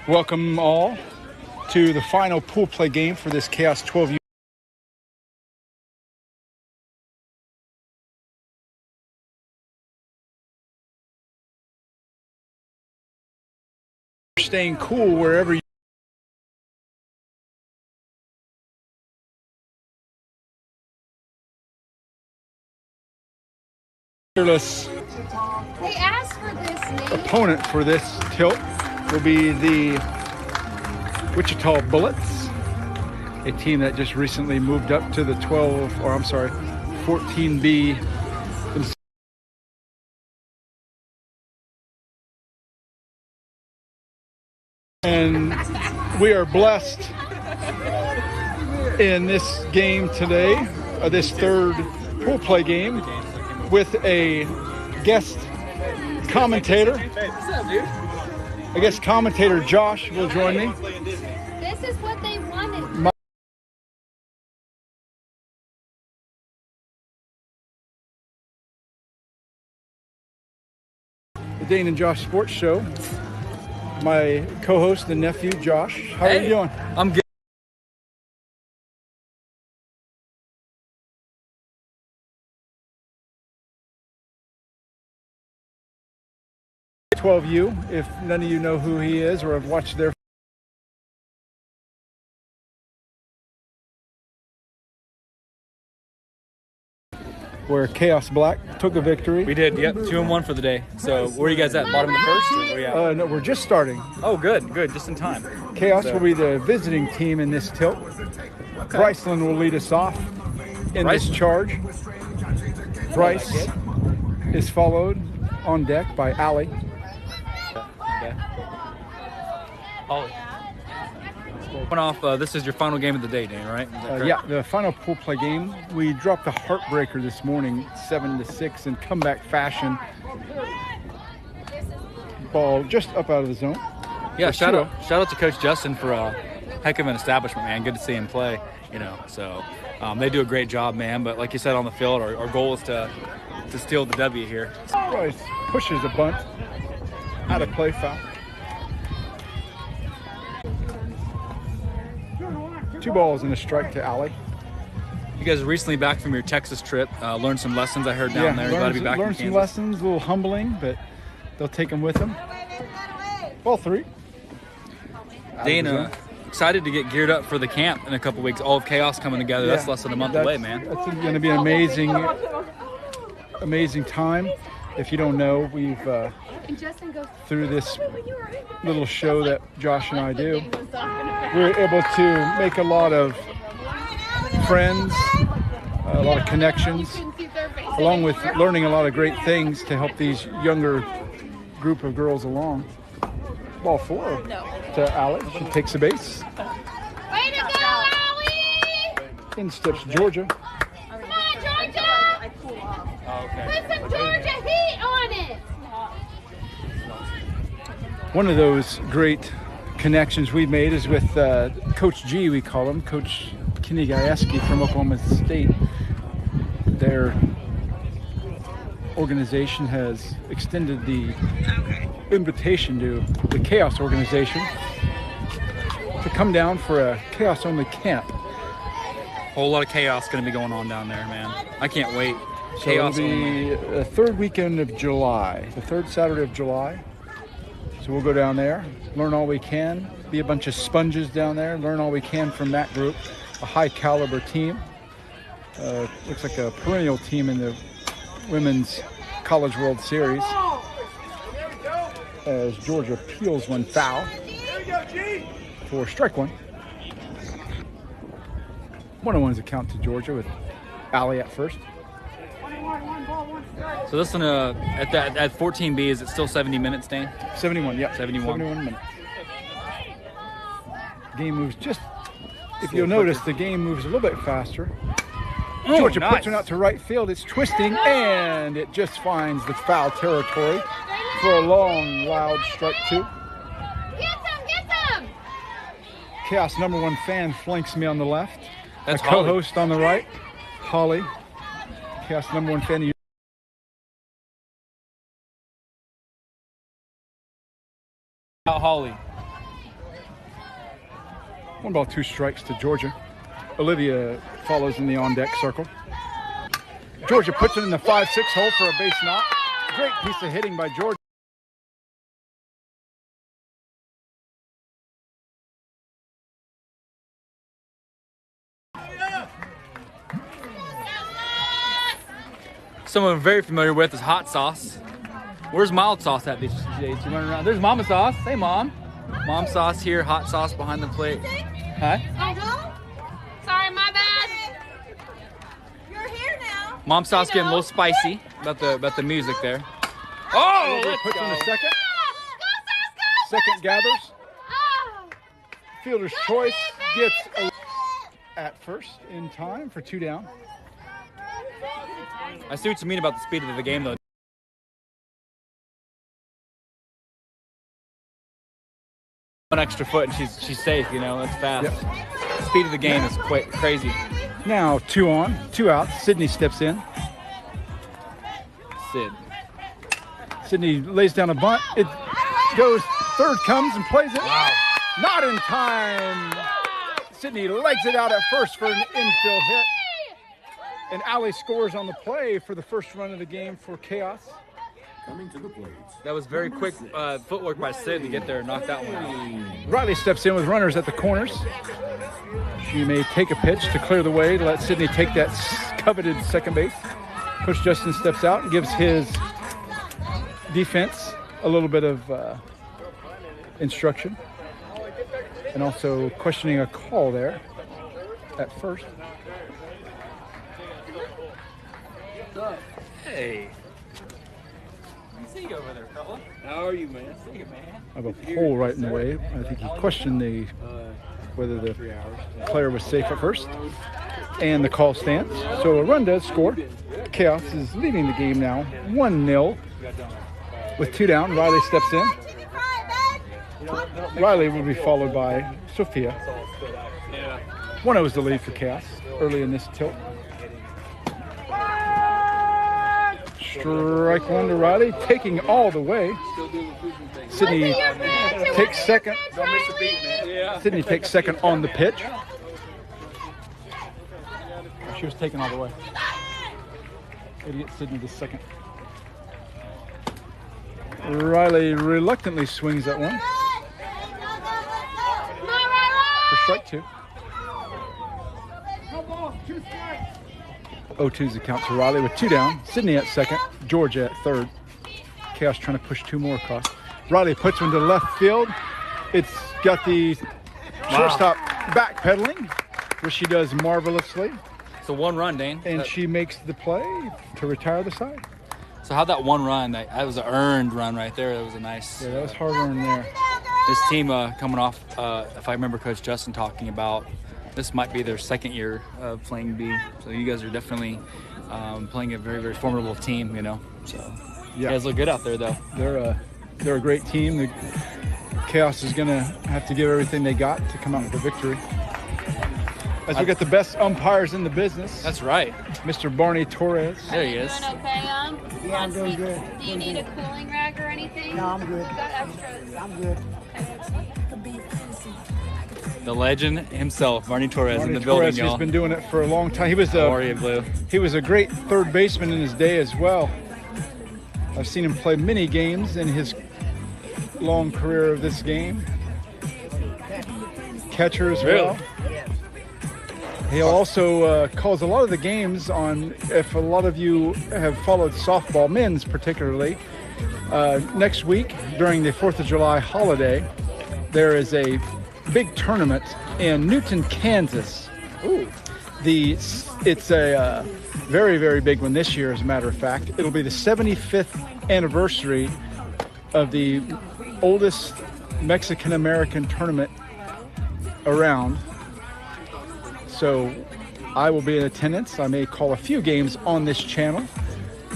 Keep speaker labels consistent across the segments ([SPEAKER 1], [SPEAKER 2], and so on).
[SPEAKER 1] Welcome all to the final pool play game for this Khaos 12U. Staying cool wherever you fearless
[SPEAKER 2] They asked for this name.
[SPEAKER 1] opponent for this tilt will be the Wichita Bullets, a team that just recently moved up to the 14B. And we are blessed in this game today, this third pool play game, with a guest commentator. I guess commentator Josh will join me.
[SPEAKER 2] This is what they wanted.
[SPEAKER 1] The Dane and Josh Sports Show. My co-host and nephew Josh. How are you doing?
[SPEAKER 3] I'm good.
[SPEAKER 1] 12U, if none of you know who he is or have watched their where Khaos Black took a victory.
[SPEAKER 3] We did, yep, 2-1 for the day. So where are you guys at? Bottom of the first? Or where you at?
[SPEAKER 1] No, we're just starting.
[SPEAKER 3] Oh, good, just in time.
[SPEAKER 1] Khaos will be the visiting team in this tilt.
[SPEAKER 3] Okay.
[SPEAKER 1] Bryceland will lead us off in this charge. Bryce is followed on deck by Allie.
[SPEAKER 3] Oh. Going off, this is your final game of the day, Dane, right? Is that correct?
[SPEAKER 1] Yeah, the final pool play game. We dropped the heartbreaker this morning, 7-6, in comeback fashion. Ball just up out of the zone.
[SPEAKER 3] Yeah, shout out to Coach Justin for a heck of an establishment, man. Good to see him play, So they do a great job, man. But like you said on the field, our goal is to steal the W here.
[SPEAKER 1] Bryce pushes a bunt out of play, foul. 2 balls and a strike to Allie.
[SPEAKER 3] You guys are recently back from your Texas trip. Learned some lessons I heard down there. Glad to be back in
[SPEAKER 1] Learned
[SPEAKER 3] Kansas.
[SPEAKER 1] some lessons, a little humbling, but they'll take them with them. Ball 3.
[SPEAKER 3] Dana, excited to get geared up for the camp in a couple weeks. All of Khaos coming together. That's less than a month away, man.
[SPEAKER 1] That's going to be an amazing time. If you don't know, we've through this little show that Josh and I do, we're able to make a lot of friends, a lot of connections, along with learning a lot of great things to help these younger group of girls along. Ball 4 to Allie. She takes the base.
[SPEAKER 2] Way to go, Allie!
[SPEAKER 1] In steps Georgia.
[SPEAKER 2] Come on, Georgia! Put some Georgia heat on it!
[SPEAKER 1] One of those great connections we've made is with Coach G, we call him, Coach Kenny Gajewski from Oklahoma State. Their organization has extended the invitation to the Khaos organization to come down for a Khaos-only camp.
[SPEAKER 3] Whole lot of chaos going to be going on down there, man. I can't wait.
[SPEAKER 1] So it'll be the third weekend of July, the third Saturday of July. So we'll go down there, learn all we can, be a bunch of sponges down there, learn all we can from that group. A high caliber team. Looks like a perennial team in the Women's College World Series. As Georgia peels one foul for strike 1. 1-on-1's a count to Georgia with Allie at first.
[SPEAKER 3] So this one, at 14B, is it still 70 minutes, Dane?
[SPEAKER 1] 71, yeah.
[SPEAKER 3] 71
[SPEAKER 1] minutes. Game moves just, if you'll notice, the game moves a little bit faster. Georgia puts one out to right field. It's twisting, and it just finds the foul territory for a long, loud strike 2.
[SPEAKER 2] Get them!
[SPEAKER 1] Khaos #1 fan flanks me on the left.
[SPEAKER 3] That's
[SPEAKER 1] My co-host on the right, Holly. Khaos #1 fan.
[SPEAKER 3] out Holly.
[SPEAKER 1] 1 ball, 2 strikes to Georgia. Olivia follows in the on-deck circle. Georgia puts it in the 5-6 hole for a base knock. Great piece of hitting by Georgia.
[SPEAKER 3] Someone I'm very familiar with is hot sauce. Where's mild sauce at these days? You running around? There's Mama Sauce. Hey, Mom. Mom Sauce here. Hot sauce behind the plate. Huh?
[SPEAKER 2] Sorry, my bad.
[SPEAKER 4] You're here now.
[SPEAKER 3] Mom Sauce getting a little spicy about the music there. Oh, let's
[SPEAKER 1] puts
[SPEAKER 3] go.
[SPEAKER 1] in the second.
[SPEAKER 2] Go.
[SPEAKER 1] Second gathers.
[SPEAKER 2] Oh.
[SPEAKER 1] Fielder's choice gets at first in time for 2 down.
[SPEAKER 3] I see what you mean about the speed of the game, though. One extra foot and she's safe, you know. It's fast.
[SPEAKER 1] Yep.
[SPEAKER 3] Speed of the game is quite crazy.
[SPEAKER 1] Now 2 on, 2 out. Sydney steps in.
[SPEAKER 3] Sid.
[SPEAKER 1] Sydney lays down a bunt. It goes, third comes and plays it.
[SPEAKER 3] Wow.
[SPEAKER 1] Not in time. Sydney legs it out at first for an infield hit. And Allie scores on the play for the first run of the game for Khaos.
[SPEAKER 5] Coming to the plate.
[SPEAKER 3] That was very quick footwork by Sid to get there and knock that one out.
[SPEAKER 1] Riley steps in with runners at the corners. She may take a pitch to clear the way to let Sydney take that coveted second base. Coach Justin steps out and gives his defense a little bit of instruction. And also questioning a call there at first.
[SPEAKER 3] Hey. See you over there, fella. How are you, man? See you, man.
[SPEAKER 1] I have a pole right in the way. I think he questioned whether the player was safe at first. And the call stands. So a run does score. Khaos is leading the game now 1-0. With 2 down, Riley steps in. Riley will be followed by Sophia. 1-0 is the lead for Khaos early in this tilt. Strike 1 to Riley, taking all the way. Sydney takes second. Sydney takes second on the pitch. She was taken all the way. Got to get Sydney to second. Riley reluctantly swings that one. For strike 2. 0-2's the count to Riley with 2 down. Sydney at second. Georgia at third. Khaos trying to push 2 more across. Riley puts one to left field. It's got the shortstop backpedaling, which she does marvelously.
[SPEAKER 3] It's a 1 run, Dane.
[SPEAKER 1] And she makes the play to retire the side.
[SPEAKER 3] So how'd that 1 run? That was an earned run right there. That was a nice.
[SPEAKER 1] Yeah, that was hard earned there.
[SPEAKER 3] This team coming off, if I remember Coach Justin talking about, this might be their second year of playing B. So you guys are definitely playing a very, very formidable team, you know. So you guys look good out there, though.
[SPEAKER 1] They're a great team. The Khaos is going to have to give everything they got to come out with a victory. As we get the best umpires in the business.
[SPEAKER 3] That's right.
[SPEAKER 1] Mr. Barney Torres.
[SPEAKER 3] There he is.
[SPEAKER 2] Doing okay,
[SPEAKER 4] Yeah, I'm doing good.
[SPEAKER 2] Do you need a cooling rack or anything?
[SPEAKER 4] No, I'm good.
[SPEAKER 2] We got extras.
[SPEAKER 4] I'm good.
[SPEAKER 3] The legend himself, Barney Torres,
[SPEAKER 1] Barney
[SPEAKER 3] in the building,
[SPEAKER 1] Torres,
[SPEAKER 3] y'all.
[SPEAKER 1] he's been doing it for a long time. He was
[SPEAKER 3] Blue.
[SPEAKER 1] he was a great third baseman in his day as well. I've seen him play many games in his long career of this game. Catcher as well. He also calls a lot of the games on, if a lot of you have followed softball, men's particularly, next week during the 4th of July holiday, there is a big tournament in Newton, Kansas. Ooh. It's a very, very big one this year, as a matter of fact. It'll be the 75th anniversary of the oldest Mexican-American tournament around. So I will be in attendance. I may call a few games on this channel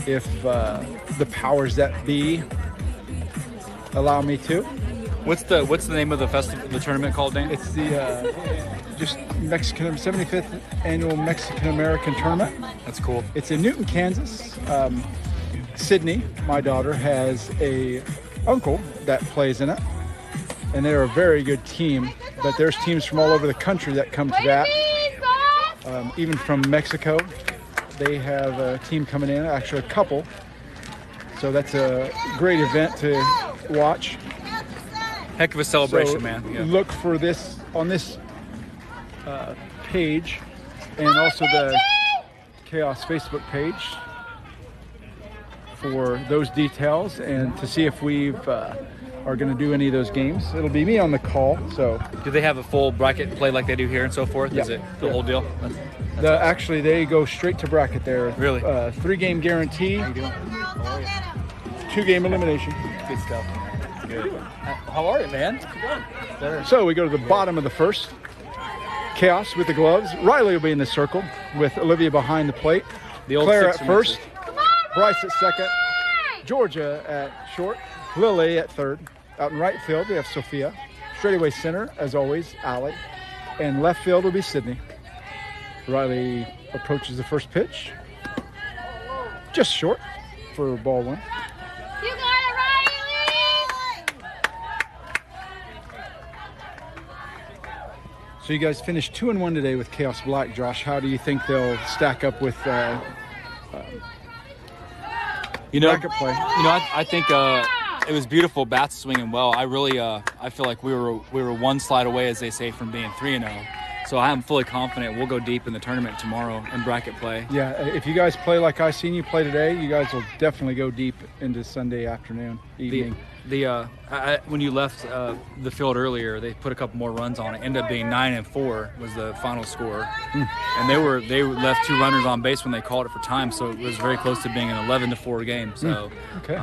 [SPEAKER 1] if the powers that be allow me to.
[SPEAKER 3] What's the name of the festival, the tournament called, Dan?
[SPEAKER 1] It's the just 75th annual Mexican American tournament.
[SPEAKER 3] That's cool.
[SPEAKER 1] It's in Newton, Kansas. Sydney, my daughter, has a uncle that plays in it. and they're a very good team. But there's teams from all over the country that come to that. Even from Mexico, they have a team coming in, actually a couple. So that's a great event to watch.
[SPEAKER 3] Heck of a celebration,
[SPEAKER 1] So
[SPEAKER 3] man. Yeah.
[SPEAKER 1] look for this on this page, and also the Khaos Facebook page for those details, and to see if we've are going to do any of those games. It'll be me on the call. So
[SPEAKER 3] Do they have a full bracket play like they do here and so forth?
[SPEAKER 1] Yeah.
[SPEAKER 3] Is it the whole deal? That's
[SPEAKER 1] actually they go straight to bracket there.
[SPEAKER 3] Really?
[SPEAKER 1] 3-game guarantee,
[SPEAKER 3] How you doing?
[SPEAKER 1] 2-game elimination.
[SPEAKER 3] Good stuff. Good. How are you, man? Good.
[SPEAKER 1] So we go to the bottom of the first. Khaos with the gloves. Riley will be in the circle with Olivia behind the plate.
[SPEAKER 3] The old
[SPEAKER 1] Claire
[SPEAKER 3] six
[SPEAKER 1] at first.
[SPEAKER 2] Come on,
[SPEAKER 1] Bryce at second. Georgia at short. Lily at third. Out in right field, we have Sophia. Straightaway center, as always, Allie. And left field will be Sydney. Riley approaches the first pitch. Just short for ball one.
[SPEAKER 2] You got it, Riley!
[SPEAKER 1] So you guys finished 2-1 today with Khaos Black. Josh, how do you think they'll stack up with bracket play?
[SPEAKER 3] I think it was beautiful. Bats swinging well. I really, I feel like we were one slide away, as they say, from being 3-0. So I am fully confident we'll go deep in the tournament tomorrow in bracket play.
[SPEAKER 1] Yeah, if you guys play like I seen you play today, you guys will definitely go deep into Sunday evening.
[SPEAKER 3] When you left the field earlier, they put a couple more runs on it. Ended up being 9-4 was the final score, and they left 2 runners on base when they called it for time. So it was very close to being an 11-4 game. So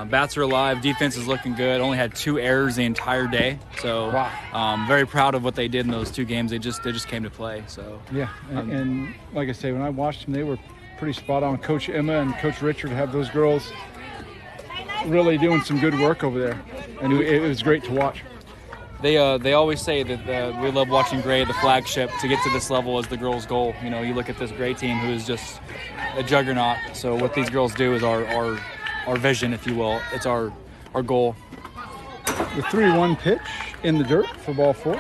[SPEAKER 3] bats are alive, defense is looking good. Only had 2 errors the entire day. So very proud of what they did in those 2 games. They just came to play. So
[SPEAKER 1] yeah, and like I say, when I watched them, they were pretty spot on. Coach Emma and Coach Richard have those girls really doing some good work over there, and it was great to watch.
[SPEAKER 3] They always say that we love watching Gray, the flagship. To get to this level is the girls' goal. You know, you look at this Gray team, who is just a juggernaut. So what these girls do is our vision, if you will. It's our goal.
[SPEAKER 1] The 3-1 pitch in the dirt for ball 4.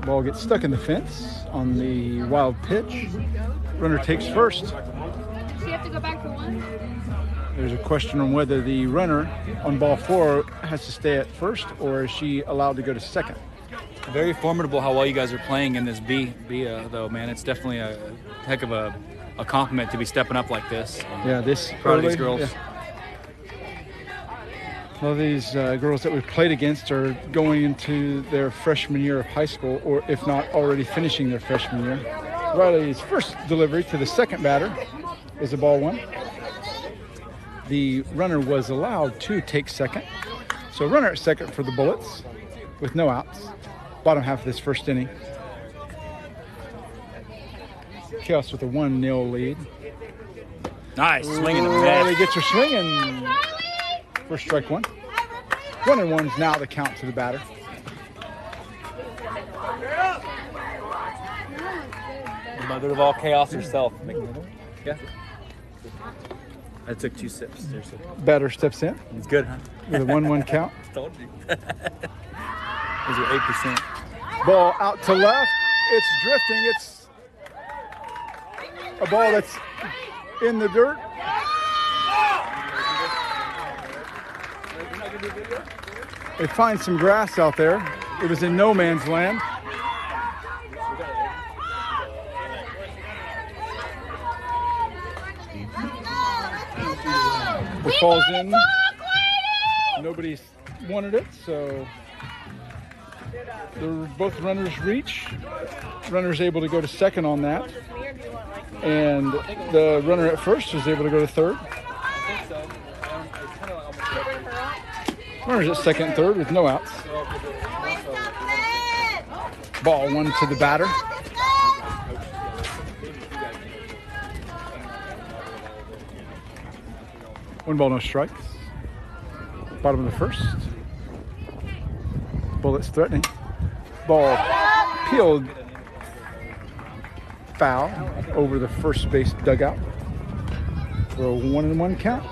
[SPEAKER 1] Ball gets stuck in the fence on the wild pitch. Runner takes first.
[SPEAKER 2] Does she have to go back for 1?
[SPEAKER 1] There's a question on whether the runner on ball 4 has to stay at first, or is she allowed to go to second.
[SPEAKER 3] Very formidable how well you guys are playing in this B though, man. It's definitely a heck of a compliment to be stepping up like this.
[SPEAKER 1] Yeah, this
[SPEAKER 3] Proud of these
[SPEAKER 1] early,
[SPEAKER 3] girls.
[SPEAKER 1] yeah. A lot of these girls that we've played against are going into their freshman year of high school, or if not already finishing their freshman year. Riley's first delivery to the second batter is a ball 1. The runner was allowed to take second. So runner at second for the Bullets with no outs. Bottom half of this first inning. Khaos with a 1-0 lead.
[SPEAKER 3] Nice swinging the
[SPEAKER 1] Riley
[SPEAKER 3] miss.
[SPEAKER 1] gets her swinging. First strike 1. 1-1's now the count to the batter.
[SPEAKER 3] The mother of all chaos herself. Yeah. I took 2 sips. Seriously.
[SPEAKER 1] Batter steps in
[SPEAKER 3] It's good, huh?
[SPEAKER 1] with a 1-1 count.
[SPEAKER 3] Told you. Those are 8%.
[SPEAKER 1] Ball out to left. It's drifting. It's a ball that's in the dirt. They find some grass out there. It was in no man's land. It falls in. Nobody's wanted it, so both runners reach. Runner's able to go to second on that. And the runner at first is able to go to third. Runner's at second and third with no outs. Ball 1 to the batter. One ball, no strikes. Bottom of the first. Bullets threatening. Ball peeled foul over the first base dugout. for a 1-1 count.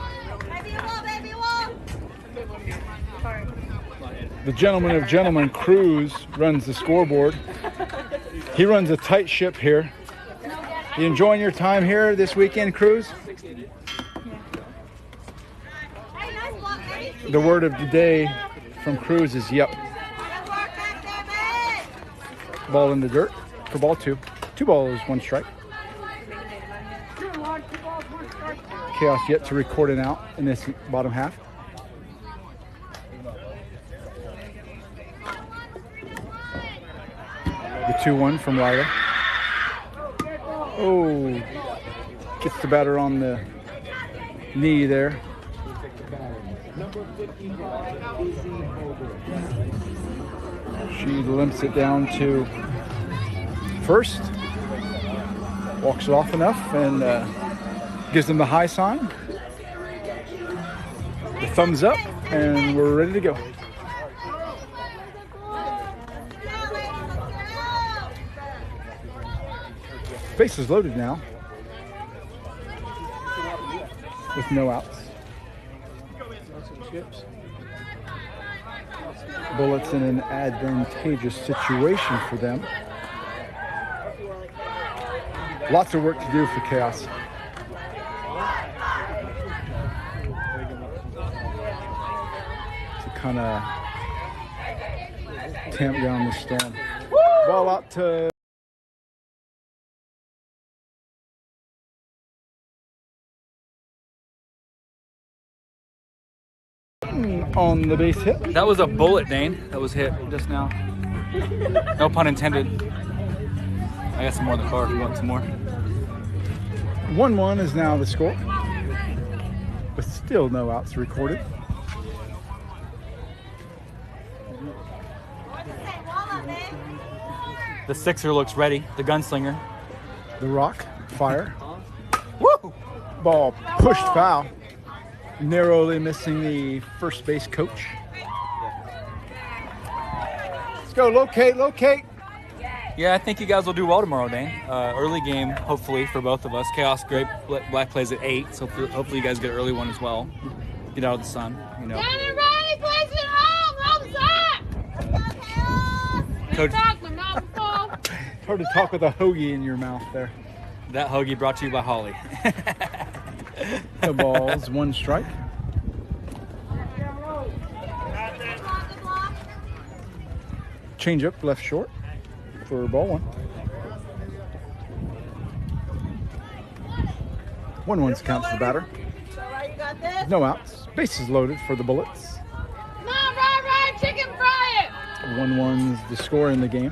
[SPEAKER 1] The gentleman of gentlemen, Cruz, runs the scoreboard. He runs a tight ship here. You enjoying your time here this weekend, Cruz? The word of the day from Cruz is yep. Ball in the dirt for ball 2. 2 balls, 1 strike. Khaos yet to record an out in this bottom half. The 2-1 from Riley. Oh, gets the batter on the knee there. She limps it down to first. Walks it off enough and gives them the high sign. The thumbs up, and we're ready to go. Bases loaded now with no outs. Bullets in an advantageous situation for them. Lots of work to do for Khaos. To kind of tamp down the storm. Ball out to on the base hit.
[SPEAKER 3] That was a bullet, Dane. That was hit just now. No pun intended. I got some more in the car if you want some more.
[SPEAKER 1] 1-1 is now the score, but still no outs recorded.
[SPEAKER 3] The 6er looks ready. The gunslinger.
[SPEAKER 1] The rock, fire. Woo! Ball pushed foul. Narrowly missing the first base coach. Let's go, locate.
[SPEAKER 3] Yeah, I think you guys will do well tomorrow, Dane. Early game, hopefully, for both of us. Khaos Great Black plays at 8, so hopefully you guys get an early one as well. Get out of the sun, you know.
[SPEAKER 2] Danny Riley plays at home.
[SPEAKER 3] Coach,
[SPEAKER 1] Hard to talk with a hoagie in your mouth there.
[SPEAKER 3] that hoagie brought to you by Holly.
[SPEAKER 1] The ball's 1 strike. Change up left short for ball 1. 1-1's counts the batter. No outs. Bases loaded for the Bullets.
[SPEAKER 2] Come on, Rye, chicken fry it.
[SPEAKER 1] 1-1's the score in the game.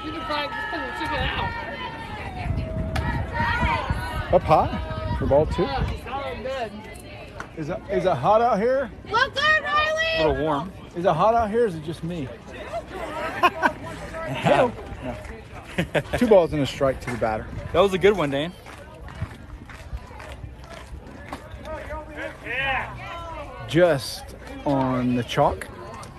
[SPEAKER 2] Chicken fry it, just put the chicken out.
[SPEAKER 1] Up high for ball 2.
[SPEAKER 2] Oh, good.
[SPEAKER 1] Is it hot out here?
[SPEAKER 2] Look good, Riley.
[SPEAKER 3] A little warm.
[SPEAKER 1] Is it hot out here or is it just me?
[SPEAKER 3] No.
[SPEAKER 1] 2 balls and a strike to the batter.
[SPEAKER 3] That was a good one, Dane.
[SPEAKER 1] Just on the chalk.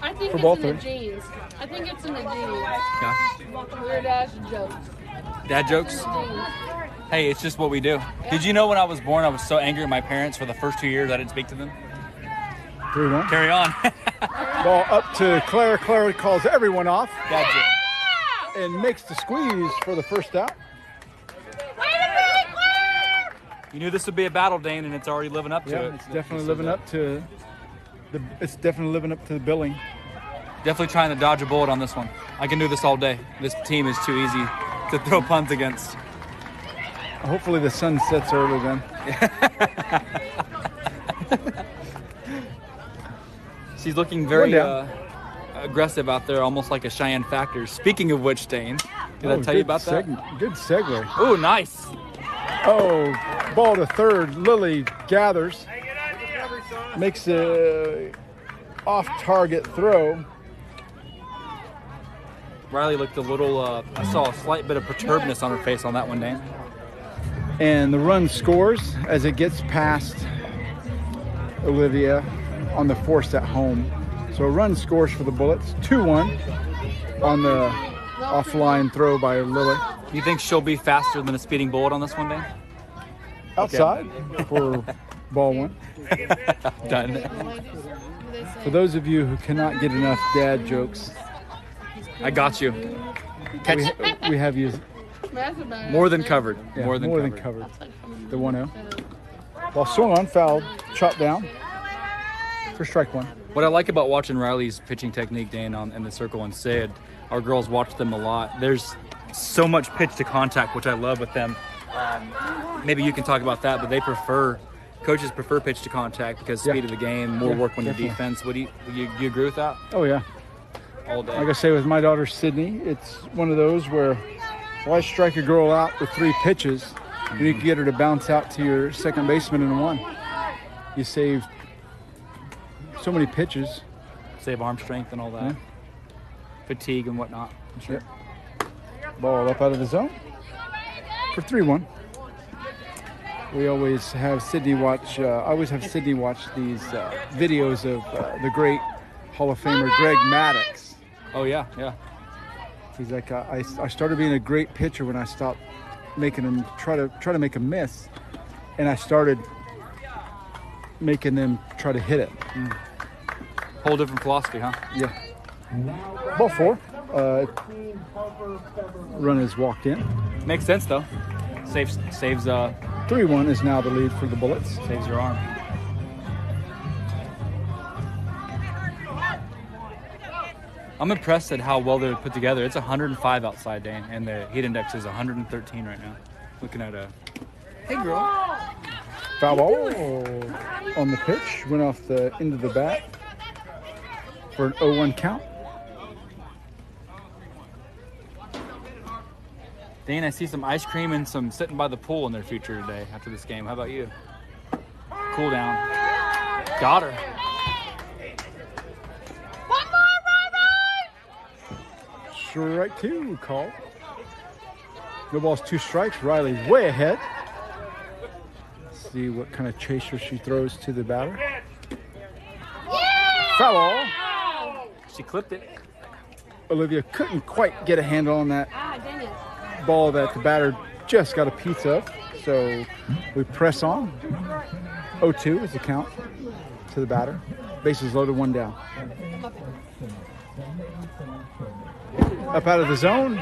[SPEAKER 2] I think
[SPEAKER 1] For
[SPEAKER 2] it's
[SPEAKER 1] ball
[SPEAKER 2] in the
[SPEAKER 1] 3.
[SPEAKER 2] jeans. I think it's in the jeans.
[SPEAKER 3] Yeah.
[SPEAKER 2] Weird ass jokes.
[SPEAKER 3] Dad jokes?
[SPEAKER 2] Jeans.
[SPEAKER 3] Hey, it's just what we do. Did you know when I was born, I was so angry at my parents for the first 2 years I didn't speak to them?
[SPEAKER 1] 3-1.
[SPEAKER 3] Carry on.
[SPEAKER 1] Ball up to Claire. Claire calls everyone off
[SPEAKER 3] Dad joke.
[SPEAKER 1] and makes the squeeze for the first out.
[SPEAKER 2] Wait a minute, Claire!
[SPEAKER 3] You knew this would be a battle, Dane, and it's already living up to
[SPEAKER 1] Yeah,
[SPEAKER 3] it.
[SPEAKER 1] it's definitely living up to the billing.
[SPEAKER 3] Definitely trying to dodge a bullet on this one. I can do this all day. This team is too easy to throw puns against.
[SPEAKER 1] Hopefully the sun sets early then.
[SPEAKER 3] She's looking very aggressive out there, almost like a Cheyenne Factor. Speaking of which, Dane, did I tell you about that?
[SPEAKER 1] Good segue.
[SPEAKER 3] Oh, nice.
[SPEAKER 1] Oh, ball to third. Lily gathers. Makes a off-target throw.
[SPEAKER 3] Riley looked a little, I saw a slight bit of perturbedness on her face on that one, Dane.
[SPEAKER 1] And the run scores as it gets past Olivia on the force at home. So a run scores for the Bullets. 2-1 on the offline throw by Lily.
[SPEAKER 3] You think she'll be faster than a speeding bullet on this one, Dan?
[SPEAKER 1] Outside for ball one.
[SPEAKER 3] Done.
[SPEAKER 1] For those of you who cannot get enough dad jokes,
[SPEAKER 3] I got you.
[SPEAKER 1] we have you
[SPEAKER 3] More than covered.
[SPEAKER 1] yeah,
[SPEAKER 3] more than covered.
[SPEAKER 1] The 1-0. Ball swung on, fouled, chopped down for strike one.
[SPEAKER 3] What I like about watching Riley's pitching technique, Dane, in the circle and Sid, our girls watch them a lot. There's so much pitch to contact, which I love with them. Maybe you can talk about that, but coaches prefer pitch to contact because speed of the game, more work on your defense. What do you agree with that?
[SPEAKER 1] Oh, yeah.
[SPEAKER 3] All day.
[SPEAKER 1] Like I say with my daughter, Sydney, it's one of those where why strike a girl out with 3 pitches and you can get her to bounce out to your second baseman in 1. You save so many pitches.
[SPEAKER 3] Save arm strength and all that.
[SPEAKER 1] Yeah.
[SPEAKER 3] Fatigue and whatnot.
[SPEAKER 1] Yep. Ball up out of the zone for 3-1. We always have Sydney watch. I always have Sydney watch these videos of the great Hall of Famer Greg Maddux.
[SPEAKER 3] Oh yeah, yeah.
[SPEAKER 1] He's like, I started being a great pitcher when I stopped making them try to make a miss, and I started making them try to hit it.
[SPEAKER 3] Whole different philosophy, huh?
[SPEAKER 1] Yeah. Ball 4. Run is walked in.
[SPEAKER 3] Makes sense though. Saves
[SPEAKER 1] 3-1 is now the lead for the Bullets.
[SPEAKER 3] saves your arm. I'm impressed at how well they're put together. It's 105 outside, Dane, and the heat index is 113 right now. Looking at hey girl.
[SPEAKER 1] Foul ball on the pitch. Went off the end of the bat for an 0-1 count.
[SPEAKER 3] Dane, I see some ice cream and some sitting by the pool in their future today after this game. How about you? Cool down. Got her.
[SPEAKER 2] One more, Riley!
[SPEAKER 1] Strike 2 call. No balls, 2 strikes. Riley's way ahead. Let's see what kind of chaser she throws to the batter.
[SPEAKER 2] Yeah!
[SPEAKER 1] Foul ball.
[SPEAKER 3] She clipped it.
[SPEAKER 1] Olivia couldn't quite get a handle on that
[SPEAKER 2] Dang it.
[SPEAKER 1] ball that the batter just got a piece of. So we press on. 0-2 is the count to the batter. Bases loaded, 1 down. Up out of the zone.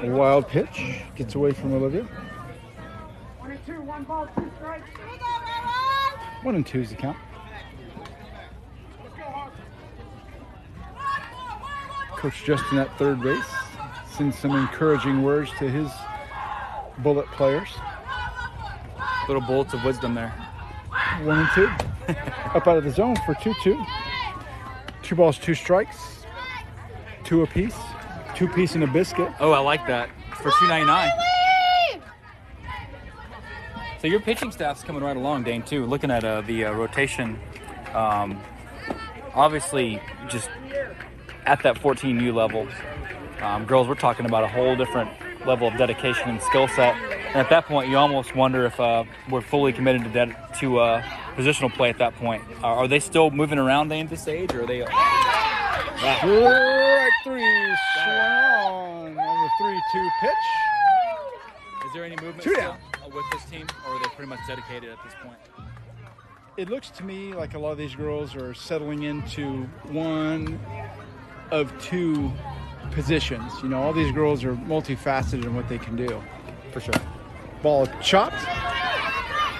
[SPEAKER 1] A wild pitch. Gets away from Olivia.
[SPEAKER 4] 22, 1 ball, 2 strikes.
[SPEAKER 1] 1-2 is the count. Coach Justin at third base sends some encouraging words to his Bullet players.
[SPEAKER 3] Little bullets of wisdom there.
[SPEAKER 1] 1-2. Up out of the zone for 2-2. 2 balls, 2 strikes. 2 apiece. 2 piece and a biscuit.
[SPEAKER 3] Oh, I like that. For $2.99. So your pitching staff's coming right along, Dane, too. Looking at the rotation, obviously just at that 14U level. Girls, we're talking about a whole different level of dedication and skill set. And at that point, you almost wonder if we're fully committed to positional play at that point. Are they still moving around, Dane, at this age, or are they...
[SPEAKER 1] Strike 3, swung on the 3-2 pitch.
[SPEAKER 3] Is there any movement
[SPEAKER 1] 2
[SPEAKER 3] still
[SPEAKER 1] down.
[SPEAKER 3] with this team, or are they pretty much dedicated at this point?
[SPEAKER 1] It looks to me like a lot of these girls are settling into one of 2 positions. You know, all these girls are multifaceted in what they can do.
[SPEAKER 3] For sure.
[SPEAKER 1] Ball chopped.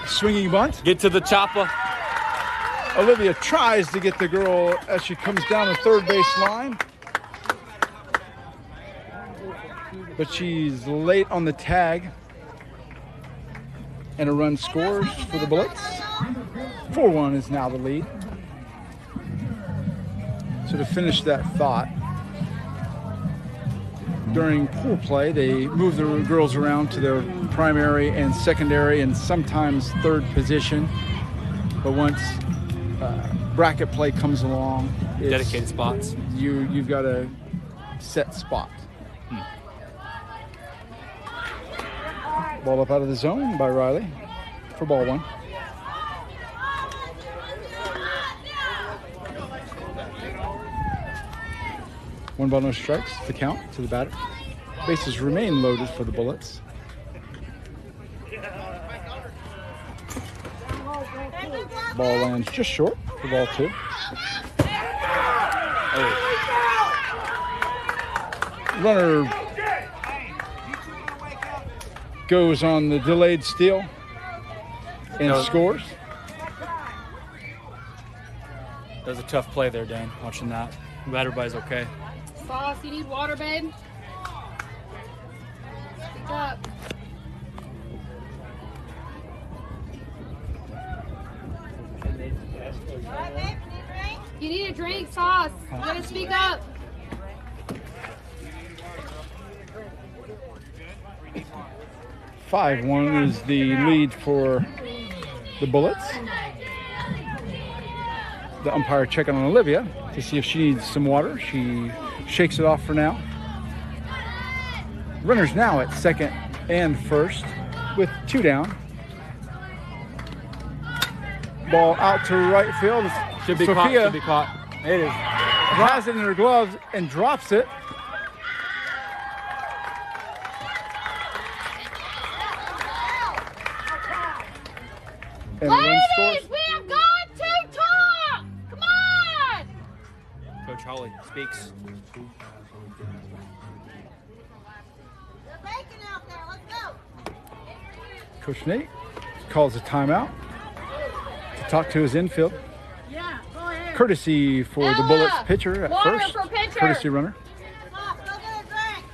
[SPEAKER 1] Swinging bunt.
[SPEAKER 3] Get to the chopper.
[SPEAKER 1] Olivia tries to get the girl as she comes down the third base line. But she's late on the tag. And a run scores for the Bullets. 4-1 is now the lead. So to finish that thought, during pool play, they move the girls around to their primary and secondary and sometimes third position. But once bracket play comes along, it's
[SPEAKER 3] Dedicated spots.
[SPEAKER 1] You've got a set spot. Ball up out of the zone by Riley for ball 1. One ball, no strikes. The count to the batter. Bases remain loaded for the Bullets. Ball lands just short for ball 2. Runner goes on the delayed steal and scores.
[SPEAKER 3] That was a tough play there, Dan, watching that. I'm glad everybody's okay.
[SPEAKER 2] Sauce, you need water, babe? Speak up. You need a drink, Sauce. You gotta speak up.
[SPEAKER 1] Five-one is the lead for the Bullets. The umpire checking on Olivia to see if she needs some water. She shakes it off for now. Runners now at second and first with 2 down. Ball out to right field.
[SPEAKER 3] Should be caught. Should be caught. It is.
[SPEAKER 1] Has it in her gloves and drops it. And
[SPEAKER 2] Ladies, we are going to talk! Come on!
[SPEAKER 3] Coach Holly speaks.
[SPEAKER 6] They're baking out there. Let's go.
[SPEAKER 1] Coach Nate calls a timeout to talk to his infield.
[SPEAKER 2] Yeah, go ahead.
[SPEAKER 1] Courtesy for the Bullets pitcher at
[SPEAKER 2] Water
[SPEAKER 1] first.
[SPEAKER 2] for pitcher.
[SPEAKER 1] Courtesy runner.
[SPEAKER 6] Stop. Go get a drink.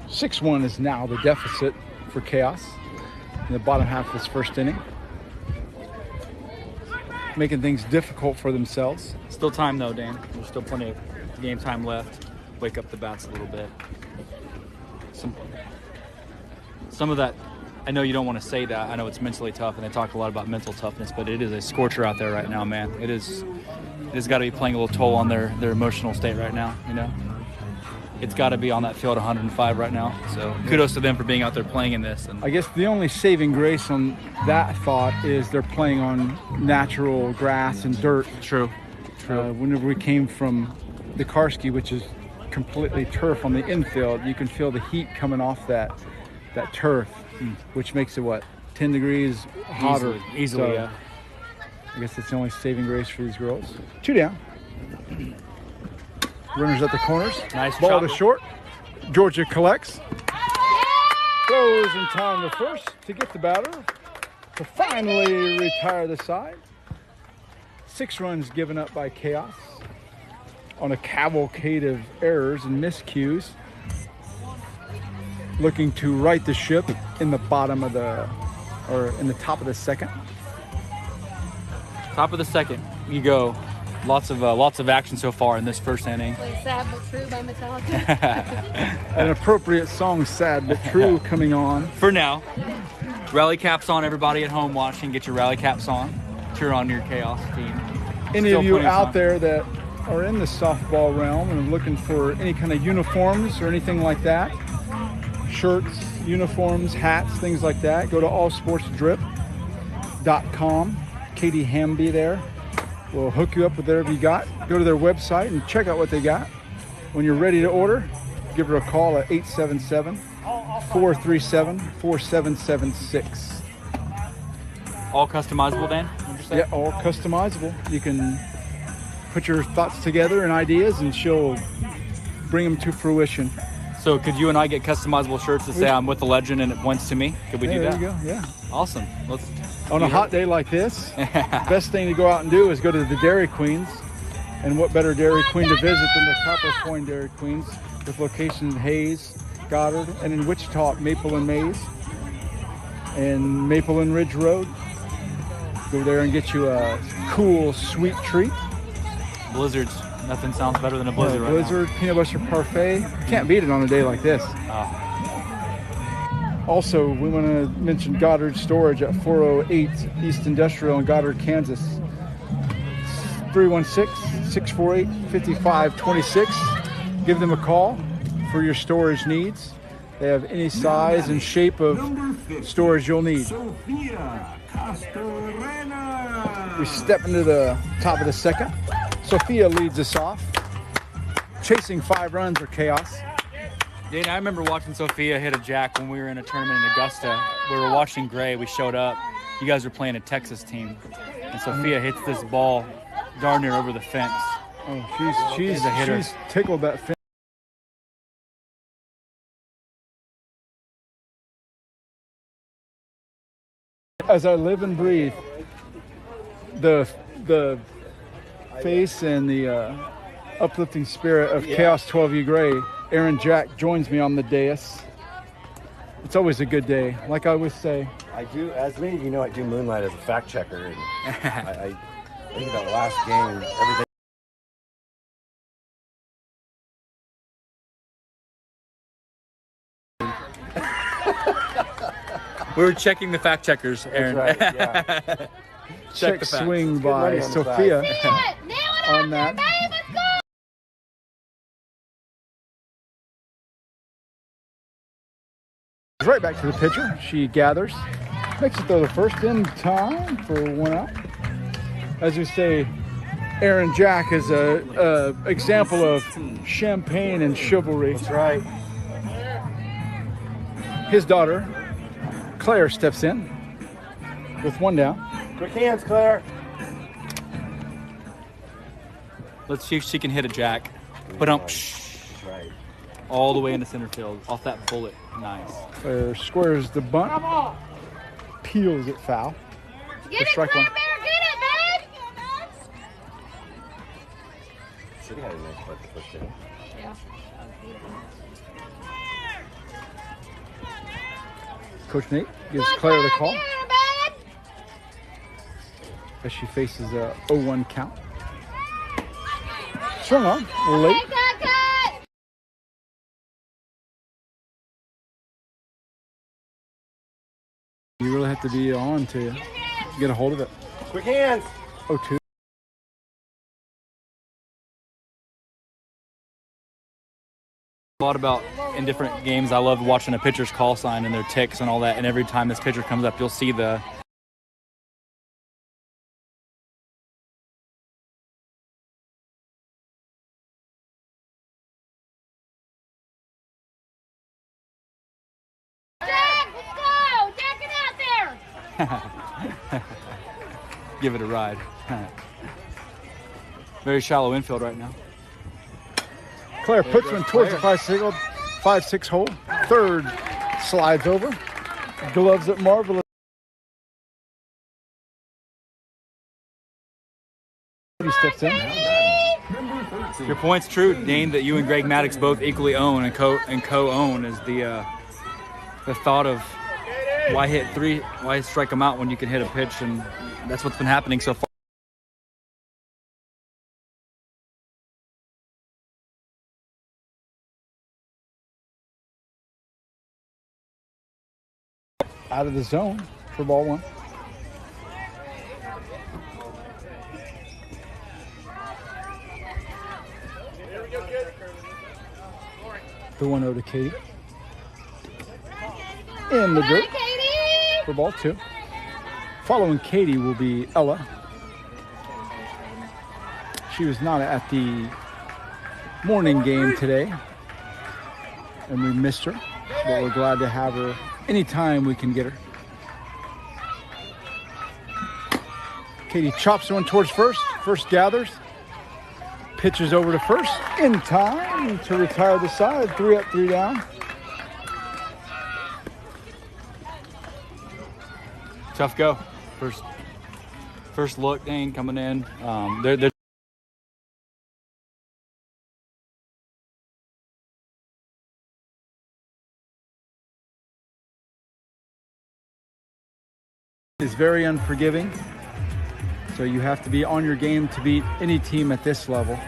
[SPEAKER 1] 6-1 is now the deficit for Khaos in the bottom half of this first inning. Making things difficult for themselves.
[SPEAKER 3] Still time though, Dan. There's still plenty of game time left. Wake up the bats a little bit. Some of that, I know you don't want to say that. I know it's mentally tough, and they talk a lot about mental toughness, but it is a scorcher out there right now, man. It has got to be playing a little toll on their emotional state right now, you know? It's got to be on that field 105 right now. So kudos to them for being out there playing in this. And
[SPEAKER 1] I guess the only saving grace on that thought is they're playing on natural grass and dirt.
[SPEAKER 3] True.
[SPEAKER 1] Whenever we came from the Karski, which is completely turf on the infield, you can feel the heat coming off that turf, which makes it, 10 degrees hotter.
[SPEAKER 3] Easily,
[SPEAKER 1] So,
[SPEAKER 3] yeah.
[SPEAKER 1] I guess that's the only saving grace for these girls. 2 down. Runners at the corners.
[SPEAKER 3] Nice
[SPEAKER 1] Ball
[SPEAKER 3] chop.
[SPEAKER 1] to short. Georgia collects. Throws in time to first to get the batter to finally retire the side. 6 runs given up by Khaos on a cavalcade of errors and miscues. Looking to right the ship in the bottom of in the top of the second.
[SPEAKER 3] Top of the second, you go. Lots of action so far in this first inning.
[SPEAKER 2] Play Sad But True by Metallica.
[SPEAKER 1] An appropriate song, Sad But True, coming on.
[SPEAKER 3] For now, rally caps on. Everybody at home watching, get your rally caps on. Cheer on your Khaos team.
[SPEAKER 1] Any
[SPEAKER 3] Still
[SPEAKER 1] of you
[SPEAKER 3] plenty of
[SPEAKER 1] out
[SPEAKER 3] time.
[SPEAKER 1] there that are in the softball realm and are looking for any kind of uniforms or anything like that, shirts, uniforms, hats, things like that, go to allsportsdrip.com. Katie Hamby there will hook you up with whatever you got. Go to their website and check out what they got. When you're ready to order, give her a call at 877-437-4776.
[SPEAKER 3] All customizable, Dan? What'd you say?
[SPEAKER 1] Yeah, all customizable. You can put your thoughts together and ideas, and she'll bring them to fruition.
[SPEAKER 3] So could you and I get customizable shirts to say I'm with the legend and it points to me? Could we do
[SPEAKER 1] There
[SPEAKER 3] that?
[SPEAKER 1] you go. Yeah.
[SPEAKER 3] Awesome. Let's.
[SPEAKER 1] On a hot day like this, best thing to go out and do is go to the Dairy Queens. And what better Dairy Queen to visit than the Copper Point Dairy Queens, with locations in Hayes, Goddard, and in Wichita at Maple and Mays and Maple and Ridge Road. Go there and get you a cool, sweet treat.
[SPEAKER 3] Blizzards. Nothing sounds better than a blizzard right
[SPEAKER 1] Blizzard, peanut butter parfait. Can't beat it on a day like this.
[SPEAKER 3] now.
[SPEAKER 1] Also, we want to mention Goddard Storage at 408 East Industrial in Goddard, Kansas. 316-648-5526. Give them a call for your storage needs. They have any size and shape of storage you'll need.
[SPEAKER 5] Sofia Castorena.
[SPEAKER 1] We step into the top of the second. Sophia leads us off, chasing 5 runs or Khaos.
[SPEAKER 3] Dana, I remember watching Sophia hit a jack when we were in a tournament in Augusta. We were watching Gray. We showed up. You guys were playing a Texas team, and Sophia hits this ball darn near over the fence.
[SPEAKER 1] Oh, she's
[SPEAKER 3] a hitter.
[SPEAKER 1] She's tickled that fence. As I live and breathe, the face and the uplifting spirit of Khaos 12U Gray, Aaron Jack joins me on the dais. It's always a good day. Like I always say,
[SPEAKER 7] I do, as many of you know, I do moonlight as a fact checker. And I think about last game, everything.
[SPEAKER 3] We were checking the fact checkers, Aaron.
[SPEAKER 7] That's right, yeah.
[SPEAKER 1] check
[SPEAKER 3] the facts.
[SPEAKER 1] swing by
[SPEAKER 7] on the
[SPEAKER 1] Sophia
[SPEAKER 2] Nail it
[SPEAKER 1] on
[SPEAKER 2] out there,
[SPEAKER 1] that.
[SPEAKER 2] babe. Let's go.
[SPEAKER 1] Right back to the pitcher. She gathers, makes it throw the first in time for 1 out. As we say, Aaron Jack is a example of champagne and chivalry.
[SPEAKER 7] That's right.
[SPEAKER 1] His daughter, Claire, steps in with 1 down.
[SPEAKER 7] Quick hands, Claire.
[SPEAKER 3] Let's see if she can hit a jack. But
[SPEAKER 7] That's right.
[SPEAKER 3] all the way into center field off that bullet. Nice.
[SPEAKER 1] Claire squares the bunt, peels it foul.
[SPEAKER 2] Get it,
[SPEAKER 1] strike
[SPEAKER 2] Claire
[SPEAKER 1] one.
[SPEAKER 2] Bear. Get it, babe.
[SPEAKER 7] City had a nice butt to push in.
[SPEAKER 1] Coach Nate gives
[SPEAKER 2] Come on,
[SPEAKER 1] Claire the call
[SPEAKER 2] Get it, babe.
[SPEAKER 1] as she faces a 0-1 count. Swung on, late.
[SPEAKER 2] Cut, cut, cut.
[SPEAKER 1] You really have to be on to get a hold of it.
[SPEAKER 7] Quick hands.
[SPEAKER 1] 0-2.
[SPEAKER 3] A lot about in different games. I love watching a pitcher's call sign and their ticks and all that. And every time this pitcher comes up, you'll see the
[SPEAKER 2] Jack, let's go. Jack it out there.
[SPEAKER 3] give it a ride. Very shallow infield right now.
[SPEAKER 1] Claire puts one towards the 5-6 hole. Third slides over. Gloves it marvelous. He steps in.
[SPEAKER 3] Your point's true, Dane, that you and Greg Maddox both equally own and co-own is the thought of why hit 3, why strike them out when you can hit a pitch, and that's what's been happening so far.
[SPEAKER 1] Out of the zone for ball 1. The 1-0 to Katie. In the dirt
[SPEAKER 2] Katie.
[SPEAKER 1] for ball 2. Following Katie will be Ella. She was not at the morning game today, and we missed her, but we're glad to have her anytime we can get her. Katie chops one towards first. First gathers. Pitches over to first in time to retire the side. 3 up, 3 down.
[SPEAKER 3] Tough go. First look, Dane, coming in. They're
[SPEAKER 1] is very unforgiving, so you have to be on your game to beat any team at this level.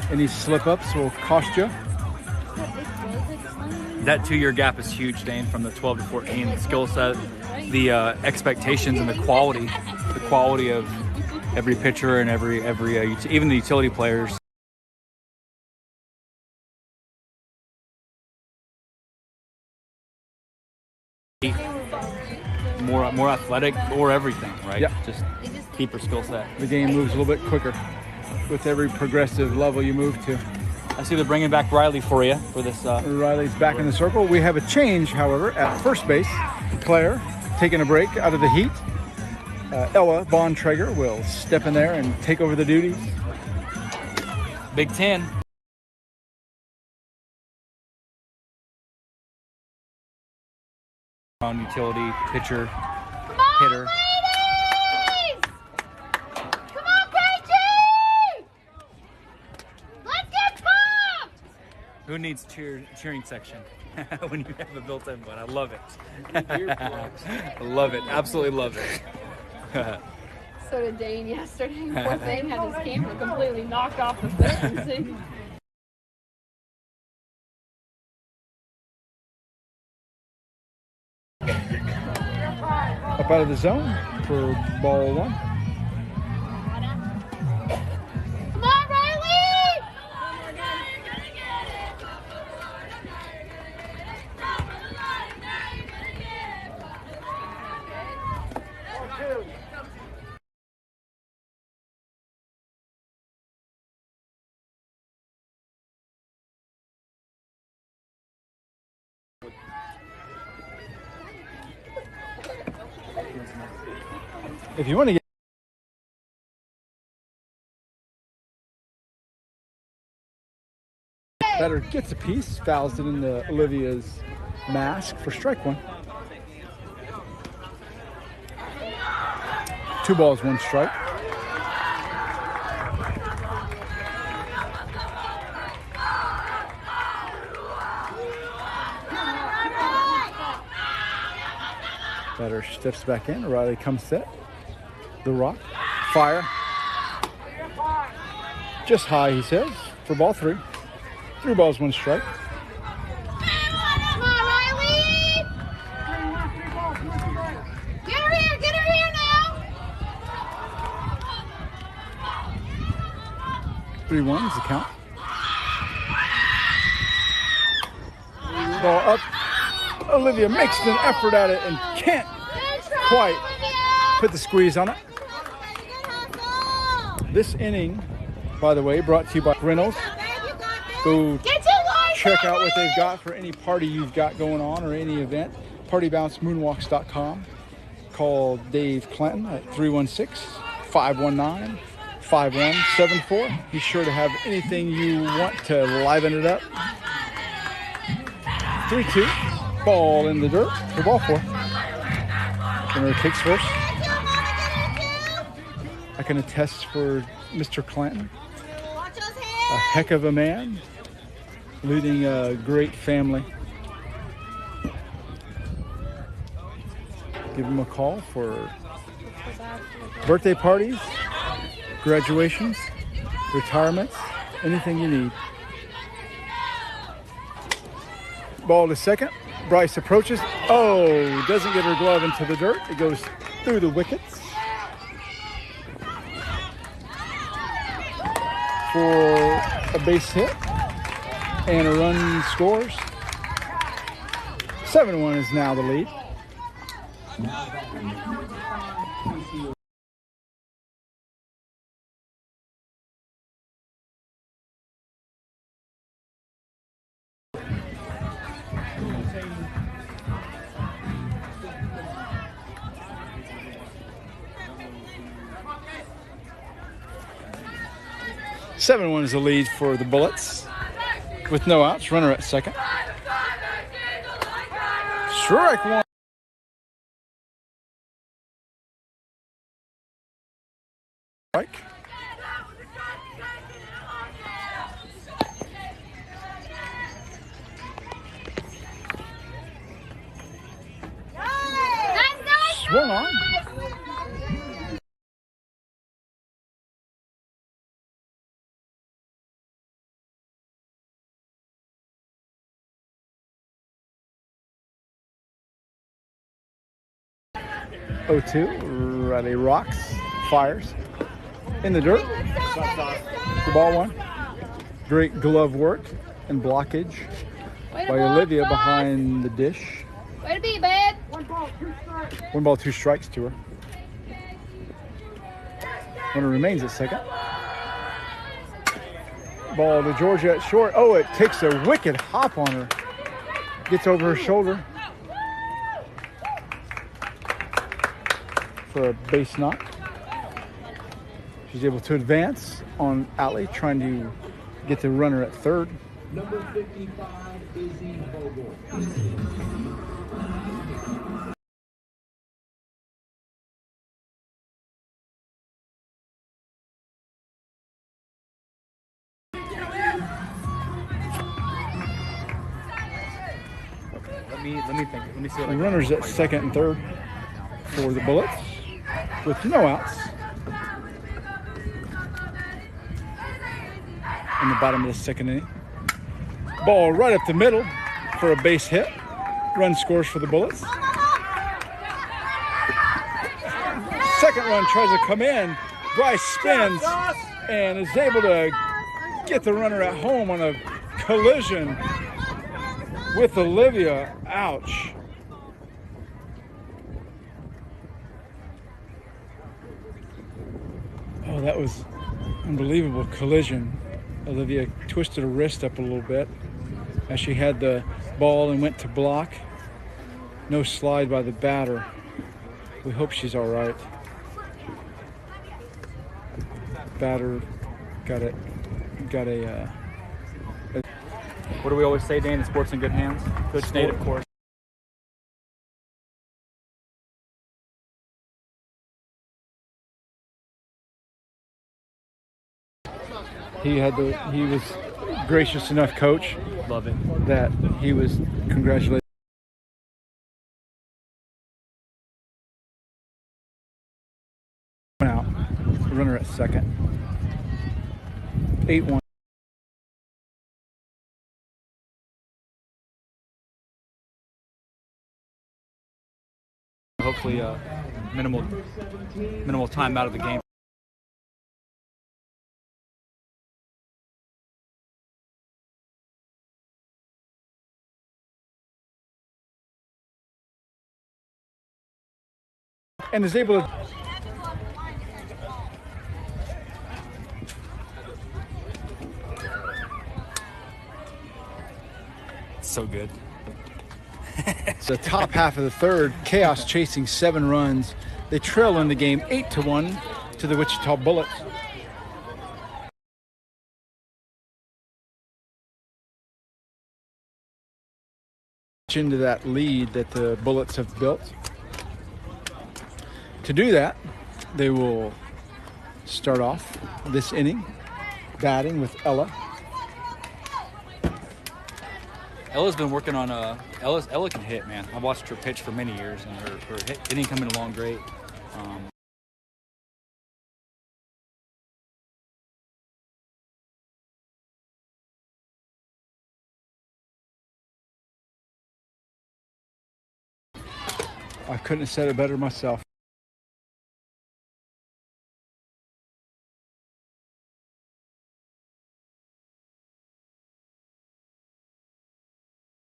[SPEAKER 1] Any slip-ups will cost you.
[SPEAKER 3] that 2-year gap is huge, Dane, from the 12 to 14. The skill set, the expectations, and the quality of every pitcher and every even the utility players. More athletic or everything, right?
[SPEAKER 1] Yeah.
[SPEAKER 3] Just keeper skill set.
[SPEAKER 1] The game moves a little bit quicker with every progressive level you move to.
[SPEAKER 3] I see they're bringing back Riley for you for this.
[SPEAKER 1] Riley's back in the circle. We have a change, however, at first base. Claire taking a break out of the heat. Ella Bontrager will step in there and take over the duties.
[SPEAKER 3] Big 10. On utility, pitcher, hitter.
[SPEAKER 2] Ladies! Come on, KG! Let's get pumped!
[SPEAKER 3] Who needs cheering section when you have a built-in one? I love it. I love it. Absolutely love it.
[SPEAKER 8] So did Dane yesterday. Poor thing had his camera completely knocked off the fence.
[SPEAKER 1] Up out of the zone for ball one.
[SPEAKER 2] Come on, Riley!
[SPEAKER 1] If you want to get better, gets a piece, fouls it into Olivia's mask for strike one. 2 balls, 1 strike. Batter steps back in. Riley comes set. The rock. Fire. Just high, he says, for ball 3. 3 balls, 1 strike.
[SPEAKER 2] Come on, Riley! Get her here now!
[SPEAKER 1] 3-1 is the count. Ball up. Olivia makes an effort at it and can't quite put the squeeze on it. This inning, by the way, brought to you by Reynolds. Go check out what they've got for any party you've got going on or any event. PartyBounceMoonwalks.com. Call Dave Clinton at 316-519-5174. He's sure to have anything you want to liven it up. 3-2. Ball in the dirt for ball 4. Winner takes first. I can attest for Mr. Clanton. A heck of a man, leading a great family. Give him a call for birthday parties, graduations, retirements, anything you need. Ball to second. Bryce approaches. Oh, doesn't get her glove into the dirt. It goes through the wickets. For a base hit and a run scores. 7-1 is now the lead. Seven 1 is the lead for the Bullets with no outs. Runner at second. Strike one. Strike. Swung on. Riley rocks, fires in the dirt for ball 1. Great glove work and blockage by Olivia behind the dish.
[SPEAKER 8] Way to be, babe.
[SPEAKER 4] 1 ball, 2 strikes.
[SPEAKER 1] 1 ball, 2 strikes to her. Runner remains at second. Ball to Georgia at short. Oh, it takes a wicked hop on her. Gets over her shoulder for a base knock. She's able to advance on Alley, trying to get the runner at third.
[SPEAKER 5] Number 55, Izzy Vogel.
[SPEAKER 3] Let me think. Let me see what I
[SPEAKER 1] The
[SPEAKER 3] can
[SPEAKER 1] runners at second and third for the Bullets with no outs. In the bottom of the second inning. Ball right up the middle for a base hit. Run scores for the Bullets. Second run tries to come in. Bryce spins and is able to get the runner at home on a collision with Olivia. Ouch. Oh, that was unbelievable collision. Olivia twisted her wrist up a little bit as she had the ball and went to block. No slide by the batter. We hope she's all right. Batter got a
[SPEAKER 3] What do we always say, Dan? The sport's in good hands. Coach Nate, of course.
[SPEAKER 1] he was gracious enough, Coach,
[SPEAKER 3] Love it.
[SPEAKER 1] that he was congratulated. Out. Runner at second. 8-1.
[SPEAKER 3] Hopefully, minimal time out of the game.
[SPEAKER 1] And is able to
[SPEAKER 3] So good.
[SPEAKER 1] It's the top half of the third. Khaos chasing 7 runs. They trail in the game 8-1 to the Wichita Bullets. Into that lead that the Bullets have built. To do that, they will start off this inning batting with Ella.
[SPEAKER 3] Ella's been working on Ella can hit, man. I've watched her pitch for many years, and her hitting coming along great.
[SPEAKER 1] I couldn't have said it better myself.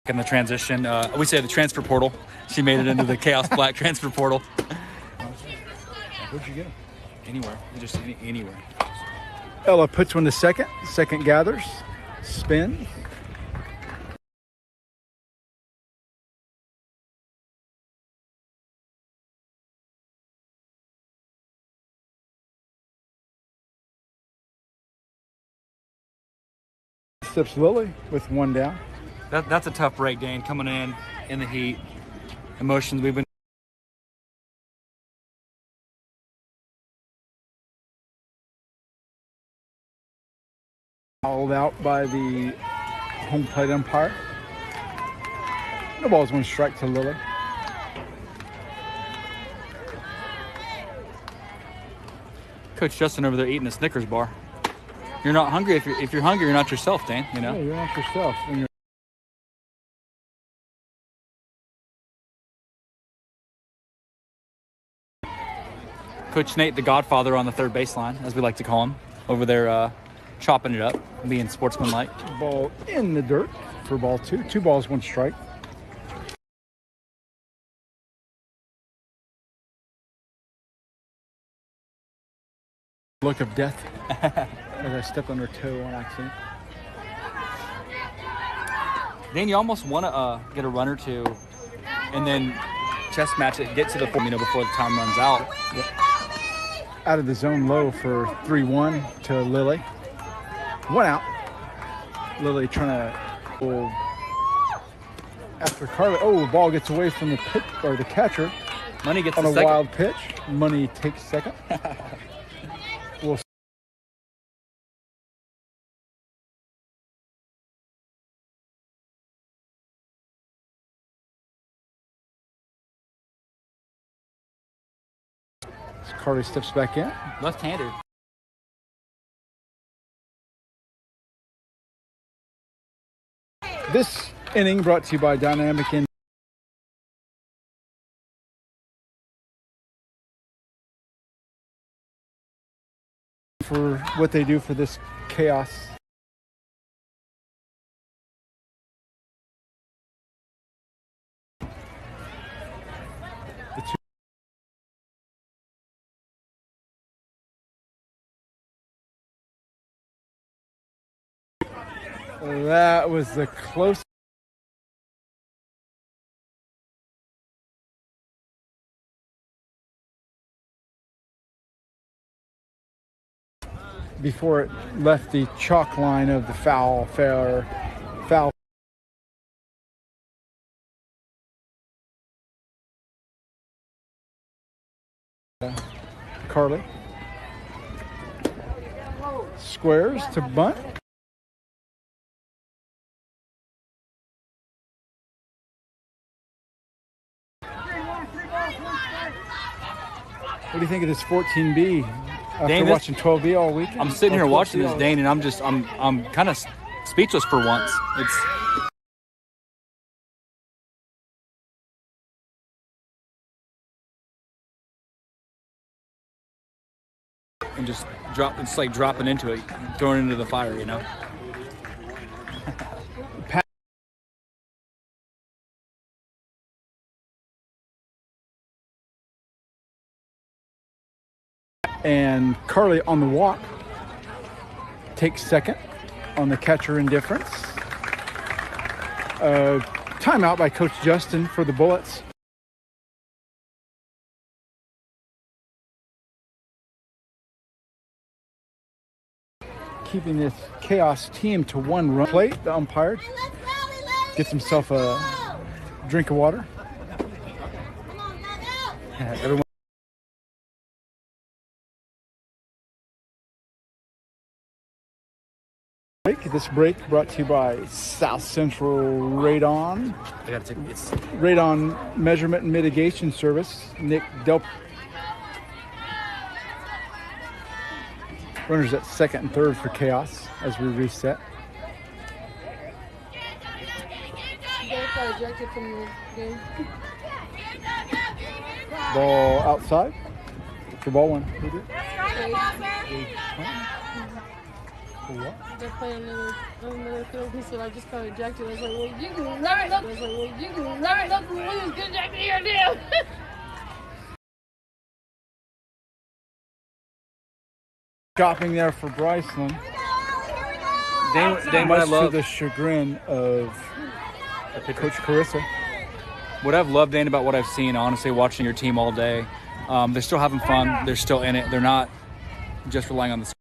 [SPEAKER 3] In the transition, we say the transfer portal. She made it into the Khaos Black transfer portal.
[SPEAKER 1] Where'd you get him?
[SPEAKER 3] Anywhere, just anywhere.
[SPEAKER 1] Ella puts one to second. Second gathers, spins. Steps Lily with one down.
[SPEAKER 3] That's a tough break, Dane. Coming in the heat, emotions. We've been
[SPEAKER 1] Hauled out by the home plate umpire. No ball's one strike to Lily.
[SPEAKER 3] Coach Justin over there eating a Snickers bar. You're not hungry. If you're hungry, you're not yourself, Dan. You know.
[SPEAKER 1] Yeah, you're not yourself. When you're
[SPEAKER 3] Coach Nate, the Godfather on the third baseline, as we like to call him, over there chopping it up, being sportsmanlike.
[SPEAKER 1] ball in the dirt for ball 2. 2 balls, 1 strike. Look of death as I stepped on her toe on accident.
[SPEAKER 3] Dan, you almost want to get a run or two and then chest match it, get to the form, before the time runs out.
[SPEAKER 1] Yep. Out of the zone low for 3-1 to Lily. 1 out. Lily trying to after Carly. Oh, ball gets away from the pitch or the catcher.
[SPEAKER 3] Money gets
[SPEAKER 1] on
[SPEAKER 3] the
[SPEAKER 1] a
[SPEAKER 3] second.
[SPEAKER 1] Wild pitch. Money takes second. We'll Carly steps back in.
[SPEAKER 3] Left-handed.
[SPEAKER 1] This inning brought to you by Dynamic In. For what they do for this Khaos. That was the close. Before it left the chalk line of the foul. Carly. Squares to bunt. What do you think of this 14B after
[SPEAKER 3] Dane,
[SPEAKER 1] watching 12B all weekend?
[SPEAKER 3] I'm sitting here watching this, Dane, and I'm kind of speechless for once. It's and just it's like dropping into it, throwing into the fire,
[SPEAKER 1] And Carly on the walk takes second on the catcher indifference. Timeout by Coach Justin for the Bullets. Keeping this Khaos team to 1 run plate. The umpire gets himself a drink of water. Everyone. This break brought to you by South Central Radon.
[SPEAKER 3] I gotta take this.
[SPEAKER 1] Radon Measurement and Mitigation Service. Nick Del. Runners at second and third for Khaos as we reset. Ball outside for ball 1. Who did? What?
[SPEAKER 8] They're playing another field. He said, I just got ejected. I was like, well, you can learn nothing. To lose. Good job here, deal.
[SPEAKER 1] Shopping there for Bryceland.
[SPEAKER 3] Dane,
[SPEAKER 1] Much to the chagrin of Coach Carissa.
[SPEAKER 3] What I've loved, Dane, about what I've seen, honestly, watching your team all day, they're still having fun. They're still in it. They're not just relying on the.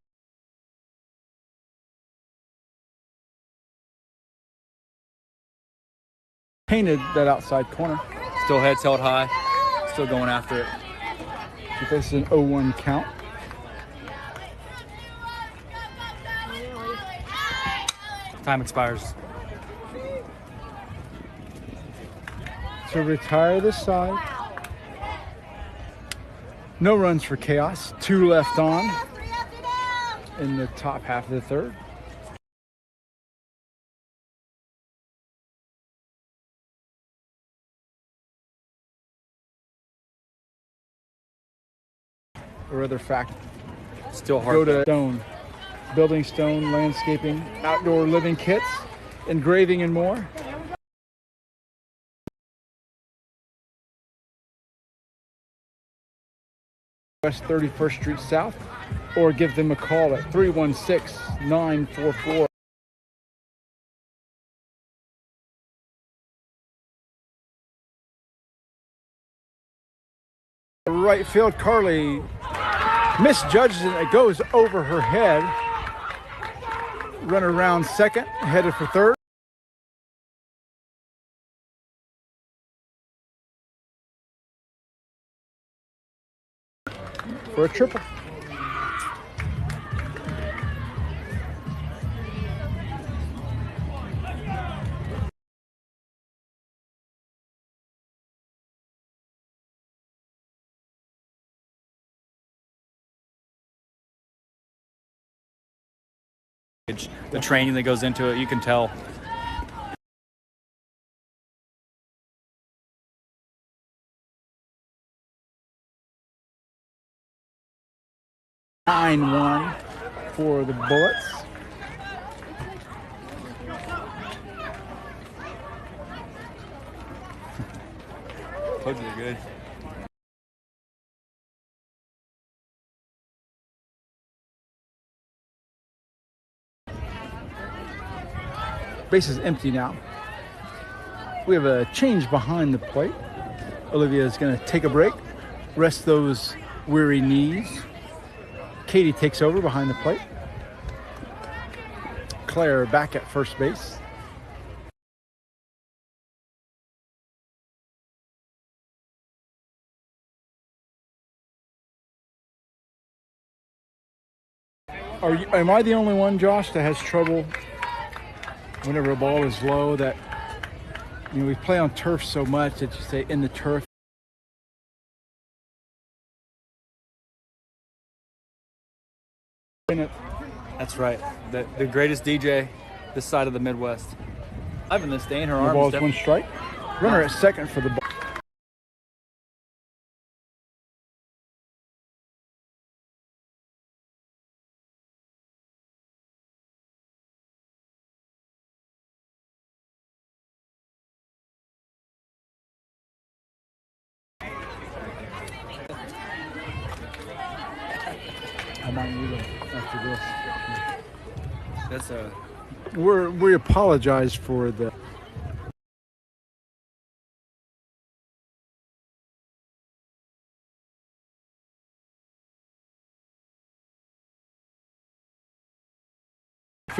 [SPEAKER 1] Painted that outside corner.
[SPEAKER 3] Still heads held high. Still going after it.
[SPEAKER 1] This is an 0-1 count.
[SPEAKER 3] Time expires.
[SPEAKER 1] To retire this side. No runs for Khaos. 2 left on in the top half of the third. Or other fact,
[SPEAKER 3] Still hard.
[SPEAKER 1] go to stone, building stone, landscaping, outdoor living kits, engraving and more. West 31st Street South, or give them a call at 316-944. Right field, Carly misjudges it. It goes over her head. Run around second, headed for third. For a triple.
[SPEAKER 3] The training that goes into it, you can tell.
[SPEAKER 1] (9-1) for the Bullets.
[SPEAKER 3] Those are good.
[SPEAKER 1] Base is empty now. We have a change behind the plate. Olivia is going to take a break, rest those weary knees. Katie takes over behind the plate. Claire back at first base. Am I the only one, Josh, that has trouble whenever a ball is low? That, you know, we play on turf so much that you say in the turf.
[SPEAKER 3] That's right. The greatest DJ this side of the Midwest. I've been this day in her
[SPEAKER 1] The
[SPEAKER 3] arms.
[SPEAKER 1] ball's one strike. Runner at second for the ball. How about you after this?
[SPEAKER 3] That's a
[SPEAKER 1] We apologize for the